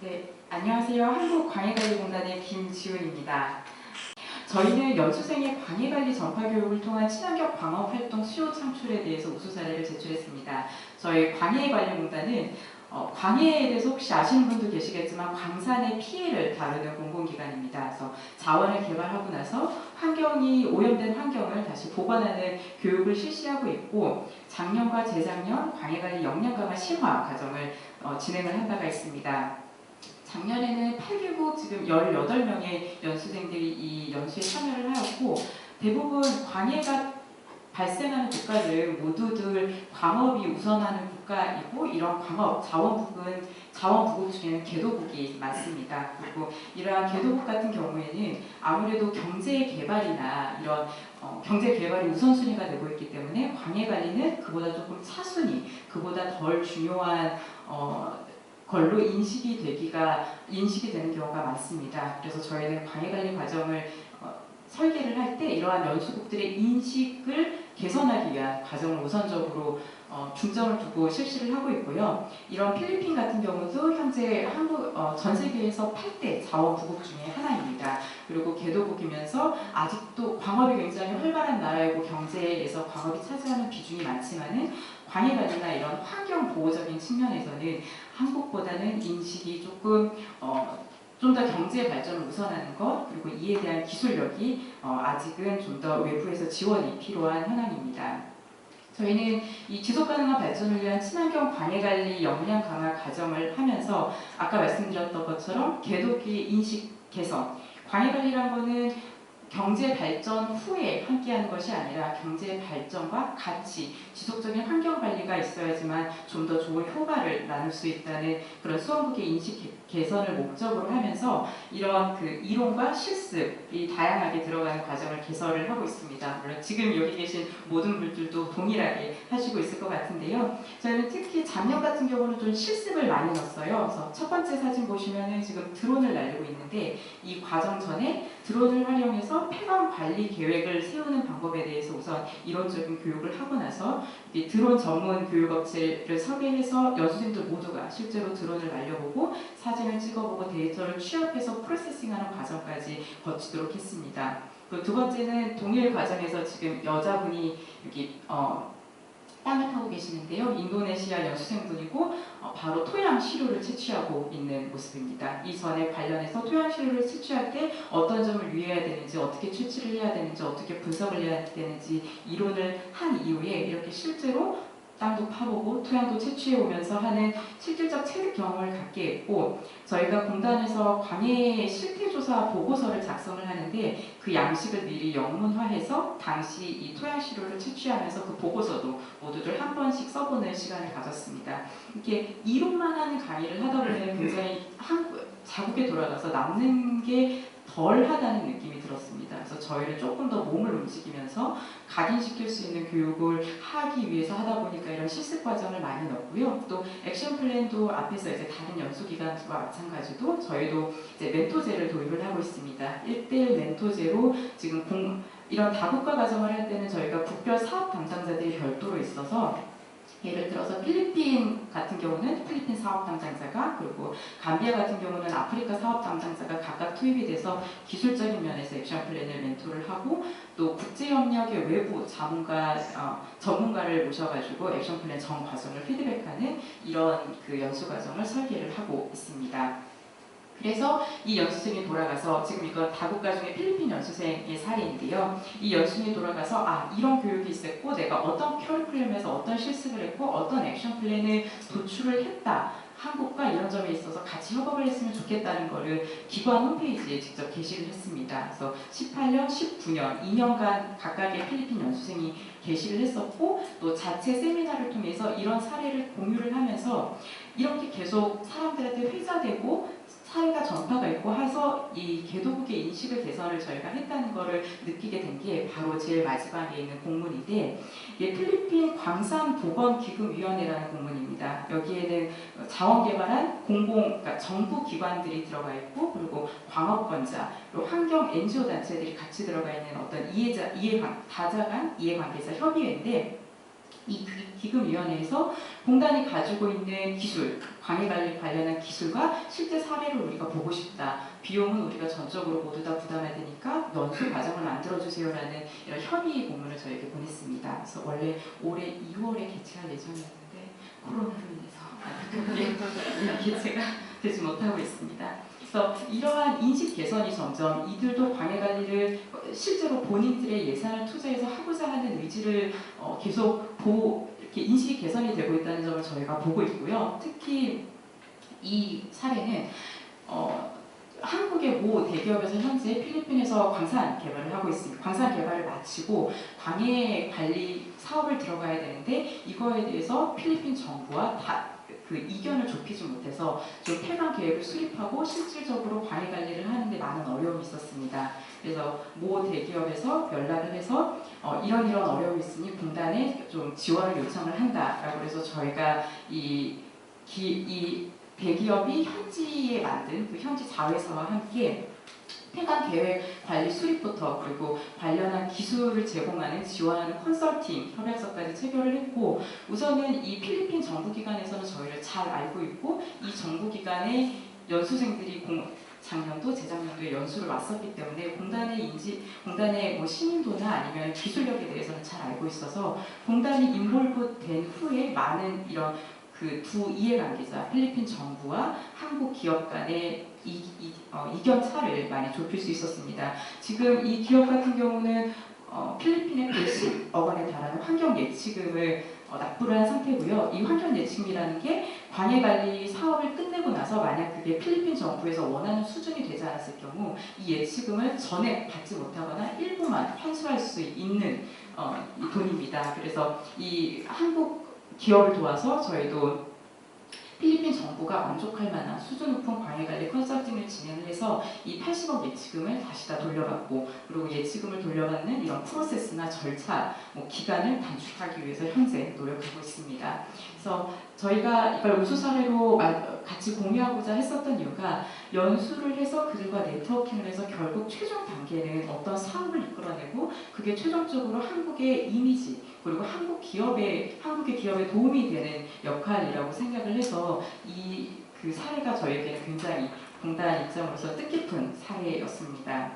네, 안녕하세요. 한국광해관리공단의 김지훈입니다. 저희는 연수생의 광해관리 전파교육을 통한 친환경 광업활동 수요 창출에 대해서 우수 사례를 제출했습니다. 저희 광해관리공단은 광해에 대해서 혹시 아시는 분도 계시겠지만 광산의 피해를 다루는 공공기관입니다. 그래서 자원을 개발하고 나서 환경이 오염된 환경을 다시 보관하는 교육을 실시하고 있고, 작년과 재작년 광해관리 역량 강화 심화 과정을 진행을 한 바가 있습니다. 작년에는 8개국 지금 18명의 연수생들이 이 연수에 참여를 하였고, 대부분 광해가 발생하는 국가들은 모두들 광업이 우선하는 국가이고, 이런 광업 자원 부국 중에는 개도국이 많습니다. 그리고 이러한 개도국 같은 경우에는 아무래도 경제 개발이나 이런 경제 개발이 우선순위가 되고 있기 때문에 광해 관리는 그보다 조금 차순위, 그보다 덜 중요한 걸로 인식이 되는 경우가 많습니다. 그래서 저희는 광해관리 과정을 설계를 할 때 이러한 연수국들의 인식을 개선하기 위한 과정을 우선적으로 중점을 두고 실시를 하고 있고요. 이런 필리핀 같은 경우도 현재 전 세계에서 8대 자원부국 중에 하나입니다. 그리고 개도국이면서 아직도 광업이 굉장히 활발한 나라이고 경제에서 광업이 차지하는 비중이 많지만은 광해관리나 이런 환경 보호적인 측면에서는 한국보다는 인식이 조금 좀 더 경제 발전을 우선하는 것, 그리고 이에 대한 기술력이 아직은 좀 더 외부에서 지원이 필요한 현황입니다. 저희는 이 지속가능한 발전을 위한 친환경 광해관리 역량 강화 과정을 하면서 아까 말씀드렸던 것처럼 개도기 인식 개선, 광해관리란 거는 경제 발전 후에 함께하는 것이 아니라 경제 발전과 같이 지속적인 환경 관리가 있어야지만 좀 더 좋은 효과를 나눌 수 있다는 그런 수원국의 인식 개선을 목적으로 하면서 이런 그 이론과 실습이 다양하게 들어가는 과정을 개설을 하고 있습니다. 물론 지금 여기 계신 모든 분들도 동일하게 하시고 있을 것 같은데요. 저희는 특히 작년 같은 경우는 좀 실습을 많이 넣었어요. 그래서 첫 번째 사진 보시면은 지금 드론을 날리고 있는데, 이 과정 전에 드론을 활용해서 폐광 관리 계획을 세우는 방법에 대해서 우선 이론적인 교육을 하고 나서 드론 전문 교육업체를 섭외해서 연수생들 모두가 실제로 드론을 날려보고 사진을 찍어보고 데이터를 취합해서 프로세싱하는 과정까지 거치도록 했습니다. 그 두 번째는 동일 과정에서 지금 여자분이 여기 땅을 타고 계시는데요. 인도네시아 연수생분이고 바로 토양 시료를 채취하고 있는 모습입니다. 이전에 관련해서 토양 시료를 채취할 때 어떤 점을 유의해야 되는지, 어떻게 채취를 해야 되는지, 어떻게 분석을 해야 되는지 이론을 한 이후에 이렇게 실제로 땅도 파보고 토양도 채취해 오면서 하는 실질적 체득 경험을 갖게 했고, 저희가 공단에서 광해 실태조사 보고서를 작성을 하는데 그 양식을 미리 영문화해서 당시 이 토양 시료를 채취하면서 그 보고서도 모두들 한 번씩 써보는 시간을 가졌습니다. 이렇게 이론만 하는 강의를 하다 보면 굉장히 자국에 돌아가서 남는 게 덜하다는 느낌이 들었습니다. 그래서 저희를 조금 더 몸을 움직이면서 각인시킬 수 있는 교육을 하기 위해서 하다 보니까 이런 실습 과정을 많이 넣고요. 또 액션 플랜도 앞에서 이제 다른 연수기관과 마찬가지로 저희도 이제 멘토제를 도입을 하고 있습니다. 1:1 멘토제로 지금 이런 다국가 과정을 할 때는 저희가 국별 사업 담당자들이 별도로 있어서, 예를 들어서 필리핀 같은 경우는 필리핀 사업 담당자가, 그리고 감비아 같은 경우는 아프리카 사업 담당자가 각각 투입이 돼서 기술적인 면에서 액션 플랜을 멘토를 하고, 또 국제협력의 외부 전문가를 모셔가지고 액션 플랜 전 과정을 피드백하는 이런 그 연수 과정을 설계를 하고 있습니다. 그래서 이 연수생이 돌아가서, 지금 이건 다국가 중에 필리핀 연수생의 사례인데요. 이 연수생이 돌아가서 이런 교육이 있었고 내가 어떤 커리큘럼에서 어떤 실습을 했고 어떤 액션 플랜을 도출을 했다. 한국과 이런 점에 있어서 같이 협업을 했으면 좋겠다는 거를 기관 홈페이지에 직접 게시를 했습니다. 그래서 18년, 19년, 2년간 각각의 필리핀 연수생이 게시를 했었고, 또 자체 세미나를 통해서 이런 사례를 공유를 하면서 이렇게 계속 사람들한테 회자되고 사회가 전파가 있고 해서 이 개도국의 인식을 개선을 저희가 했다는 것을 느끼게 된 게 바로 제일 마지막에 있는 공문인데, 이게 필리핀 광산보건기금위원회라는 공문입니다. 여기에는 자원개발한 그러니까 정부 기관들이 들어가 있고, 그리고 광업권자, 그리고 환경 NGO 단체들이 같이 들어가 있는 어떤 다자간 이해관계자 협의회인데, 이 기금위원회에서 공단이 가지고 있는 기술, 광해관리 관련한 기술과 실제 사례를 우리가 보고 싶다. 비용은 우리가 전적으로 모두 다 부담해야 되니까 연수 과정을 만들어주세요라는 이런 협의 공문을 저에게 보냈습니다. 그래서 원래 올해 2월에 개최할 예정이었는데 코로나로 인해서 개최가 되지 못하고 있습니다. 그래서 이러한 인식 개선이 점점 이들도 광해관리를 실제로 본인들의 예산을 투자해서 하고자 하는 의지를 계속 이렇게 인식이 개선이 되고 있다는 점을 저희가 보고 있고요. 특히 이 사례는 한국의 모 대기업에서 현재 필리핀에서 광산 개발을 하고 있습니다. 광산 개발을 마치고 광해 관리 사업을 들어가야 되는데 이거에 대해서 필리핀 정부와 그 이견을 좁히지 못해서 좀 폐광 계획을 수립하고 실질적으로 광해 관리를 하는데 많은 어려움이 있었습니다. 그래서 모 대기업에서 연락을 해서 이런 어려움이 있으니 공단에 좀 지원을 요청을 한다라고 해서 저희가 이 대기업이 현지에 만든 그 현지 자회사와 함께 폐광 계획 관리 수립부터 그리고 관련한 기술을 제공하는 지원하는 컨설팅 협약서까지 체결을 했고 우선은 이 필리핀 정부기관에서는 저희를 잘 알고 있고 이 정부기관의 연수생들이 작년도 재작년도에 연수를 왔었기 때문에 공단의 뭐 신인도나 아니면 기술력에 대해서는 잘 알고 있어서 공단이 인볼브된 후에 많은 이런 그 두 이해관계자 필리핀 정부와 한국 기업 간의 이견 차를 많이 좁힐 수 있었습니다. 지금 이 기업 같은 경우는 필리핀에 110억 원에 달하는 환경 예치금을 납부를 한 상태고요. 이 환경 예치금이라는 게 광해관리 사업을 끝내고 나서 만약 그게 필리핀 정부에서 원하는 수준이 되지 않았을 경우 이 예치금을 전액 받지 못하거나 일부만 환수할 수 있는 이 돈입니다. 그래서 이 한국 기업을 도와서 저희도 필리핀 정부가 만족할 만한 수준 높은 광해관리 컨설팅을 진행을 해서 이 80억 예치금을 다시 다 돌려받고 그리고 예치금을 돌려받는 이런 프로세스나 절차, 기간을 단축하기 위해서 현재 노력하고 있습니다. 그래서 저희가 이걸 우수 사례로 같이 공유하고자 했었던 이유가 연수를 해서 그들과 네트워킹을 해서 결국 최종 단계는 어떤 사업을 이끌어내고 그게 최종적으로 한국의 이미지 그리고 한국의 기업에 도움이 되는 역할이라고 생각을 해서 그 사례가 저에게는 굉장히 공단 입장으로서 뜻깊은 사례였습니다.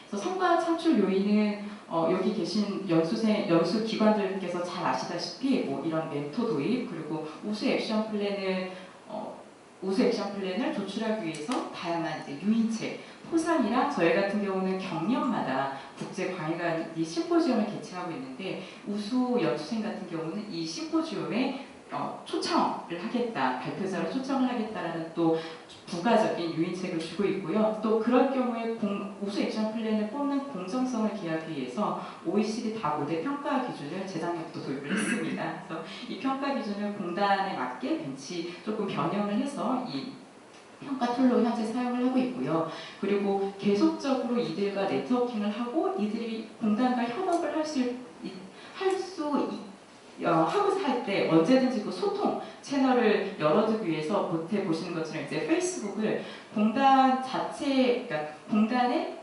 그래서 성과 창출 요인은 여기 계신 연수 기관들께서 잘 아시다시피 이런 멘토 도입 그리고 우수 액션 플랜을 도출하기 위해서 다양한 이제 유인책, 포상이나 저희 같은 경우는 경년마다 국제 광해관리 심포지엄을 개최하고 있는데 우수 연수생 같은 경우는 이 심포지엄에 초청을 하겠다, 발표자로 초청을 하겠다라는 또 부가적인 유인책을 주고 있고요. 또 그럴 경우에 우수 액션 플랜을 뽑는 공정성을 기하기 위해서 OECD 다 5대 평가 기준을 재작년부터 도입을 했습니다. 그래서 이 평가 기준을 공단에 맞게 조금 변형을 해서 이 평가 툴로 현재 사용을 하고 있고요. 그리고 계속적으로 이들과 네트워킹을 하고 이들이 공단과 협업을 하고자 할 때 언제든지 그 소통 채널을 열어두기 위해서 겉에 보시는 것처럼 이제 페이스북을 그러니까 공단의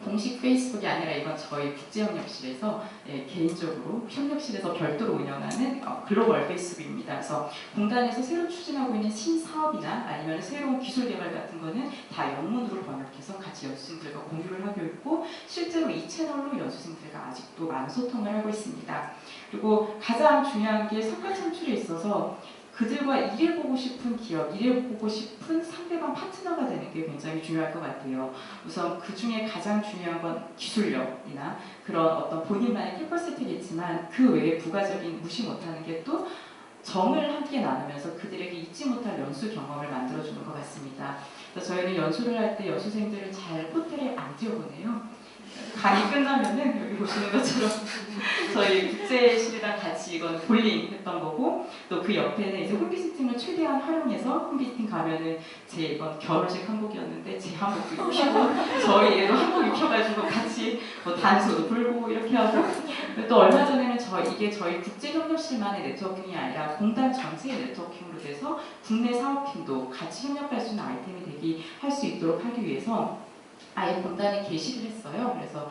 공식 페이스북이 아니라 이건 저희 국제협력실에서 개인적으로 협력실에서 별도로 운영하는 글로벌 페이스북입니다. 그래서 공단에서 새로 추진하고 있는 신사업이나 아니면 새로운 기술 개발 같은 거는 다 영문으로 번역해서 같이 연수생들과 공유를 하고 있고 실제로 이 채널로 연수생들과 아직도 많은 소통을 하고 있습니다. 그리고 가장 중요한 게 성과 창출에 있어서 그들과 일해보고 싶은 기업, 일해보고 싶은 상대방 파트너가 되는 게 굉장히 중요할 것 같아요. 우선 그 중에 가장 중요한 건 기술력이나 그런 어떤 본인만의 캐퍼시티겠지만 그 외에 부가적인 무시 못하는 게 또 정을 함께 나누면서 그들에게 잊지 못할 연수 경험을 만들어주는 것 같습니다. 그래서 저희는 연수를 할 때 연수생들을 잘 호텔에 안 뛰어보내요. 강의 끝나면은 여기 보시는 것처럼 저희 국제실이랑 같이 이건 볼링 했던 거고 또 그 옆에는 이제 홈비지팅을 최대한 활용해서 홈비지팅 가면은 제 이번 결혼식 한복이었는데 제 한복도 입히고 저희 얘도 한복 입혀가지고 같이 단수도 불고 이렇게 하고 또 얼마 전에는 이게 저희 국제협력실만의 네트워킹이 아니라 공단 전체의 네트워킹으로 돼서 국내 사업팀도 같이 협력할 수 있는 아이템이 할 수 있도록 하기 위해서 아예 공단에 게시를 했어요. 그래서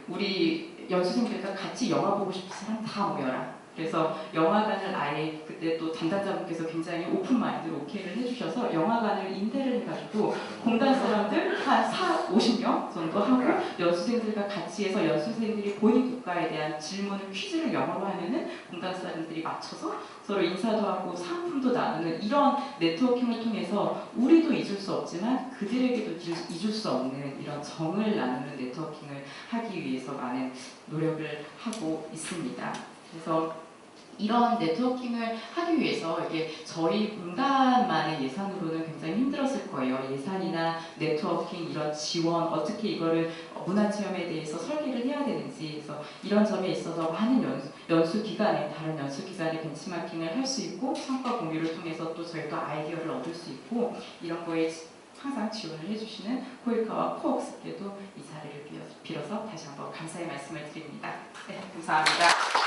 우리 연수생들과 같이 영화 보고 싶은 사람 다 모여라. 그래서 영화관을 아예 그때 또 담당자분께서 굉장히 오픈 마인드로 오케이를 해주셔서 영화관을 임대를 해가지고 공단 사람들 한 50명 정도 하고 연수생들과 같이 해서 연수생들이 본인 국가에 대한 질문을 퀴즈를 영어로 하면은 공단 사람들이 맞춰서 서로 인사도 하고 상품도 나누는 이런 네트워킹을 통해서 우리도 잊을 수 없지만 그들에게도 잊을 수 없는 이런 정을 나누는 네트워킹을 하기 위해서 많은 노력을 하고 있습니다. 그래서 이런 네트워킹을 하기 위해서 이게 저희 공단만의 예산으로는 굉장히 힘들었을 거예요. 예산이나 네트워킹 이런 지원 어떻게 이거를 문화체험에 대해서 설계를 해야 되는지 그래서 이런 점에 있어서 많은 연수 기간에 다른 연수 기관의 벤치마킹을 할 수 있고 성과 공유를 통해서 또 저희가 아이디어를 얻을 수 있고 이런 거에 항상 지원을 해주시는 코일카와 코웍스께도 이 자리를 빌어서 다시 한번 감사의 말씀을 드립니다. 네, 감사합니다.